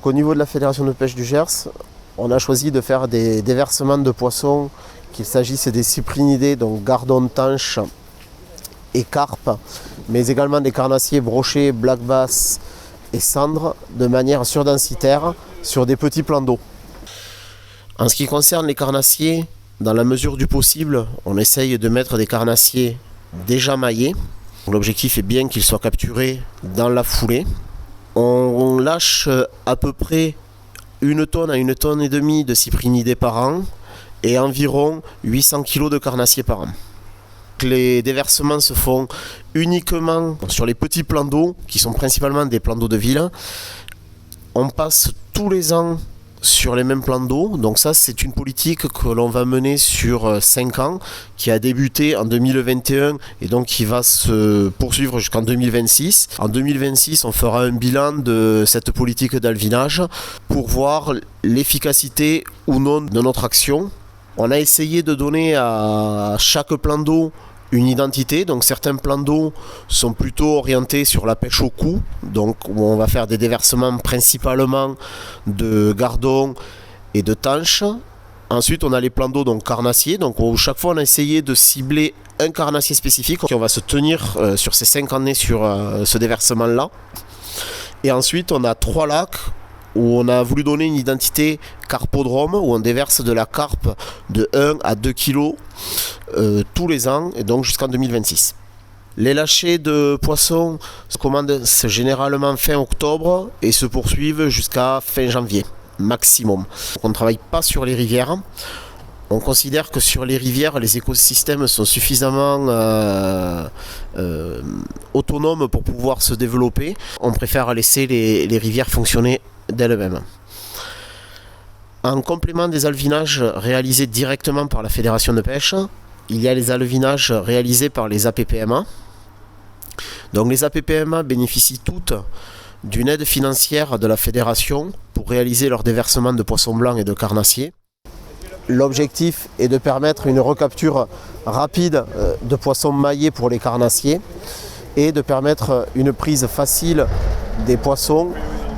Au niveau de la Fédération de pêche du Gers, on a choisi de faire des déversements de poissons, qu'il s'agisse des cyprinidés, donc gardons, tanches et carpes, mais également des carnassiers, brochets, black bass et cendres, de manière surdensitaire sur des petits plans d'eau. En ce qui concerne les carnassiers, dans la mesure du possible, on essaye de mettre des carnassiers déjà maillés. L'objectif est bien qu'ils soient capturés dans la foulée. On lâche à peu près 1 tonne à 1,5 tonnes de cyprinidés par an et environ 800 kg de carnassiers par an. Les déversements se font uniquement sur les petits plans d'eau, qui sont principalement des plans d'eau de ville. On passe tous les ans sur les mêmes plans d'eau, donc ça c'est une politique que l'on va mener sur 5 ans, qui a débuté en 2021 et donc qui va se poursuivre jusqu'en 2026. En 2026, on fera un bilan de cette politique d'alvinage pour voir l'efficacité ou non de notre action. On a essayé de donner à chaque plan d'eau une identité, donc certains plans d'eau sont plutôt orientés sur la pêche au coup, donc où on va faire des déversements principalement de gardons et de tanches. Ensuite on a les plans d'eau donc carnassiers, donc où chaque fois on a essayé de cibler un carnassier spécifique, qui on va se tenir sur ces 5 années sur ce déversement là. Et ensuite on a 3 lacs où on a voulu donner une identité carpodrome, où on déverse de la carpe de 1 à 2 kg tous les ans, et donc jusqu'en 2026. Les lâchers de poissons se commencent généralement fin octobre et se poursuivent jusqu'à fin janvier, maximum. On ne travaille pas sur les rivières. On considère que sur les rivières, les écosystèmes sont suffisamment autonomes pour pouvoir se développer. On préfère laisser les rivières fonctionner d'elles-mêmes. En complément des alvinages réalisés directement par la Fédération de pêche, il y a les alvinages réalisés par les APPMA. Donc les APPMA bénéficient toutes d'une aide financière de la Fédération pour réaliser leur déversement de poissons blancs et de carnassiers. L'objectif est de permettre une recapture rapide de poissons maillés pour les carnassiers et de permettre une prise facile des poissons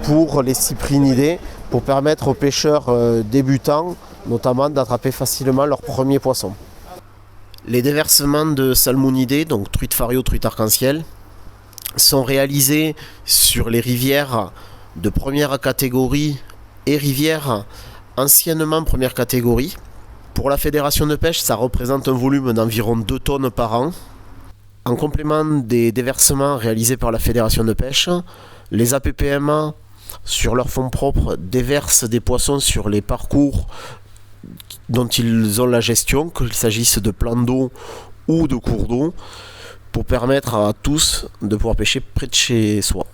pour les cyprinidés, pour permettre aux pêcheurs débutants notamment d'attraper facilement leurs premiers poissons. Les déversements de salmonidés, donc truites fario, truites arc-en-ciel, sont réalisés sur les rivières de première catégorie et rivières anciennement première catégorie. Pour la Fédération de pêche, ça représente un volume d'environ 2 tonnes par an. En complément des déversements réalisés par la Fédération de pêche, les APPMA, sur leurs fonds propres, déversent des poissons sur les parcours dont ils ont la gestion, qu'il s'agisse de plans d'eau ou de cours d'eau, pour permettre à tous de pouvoir pêcher près de chez soi.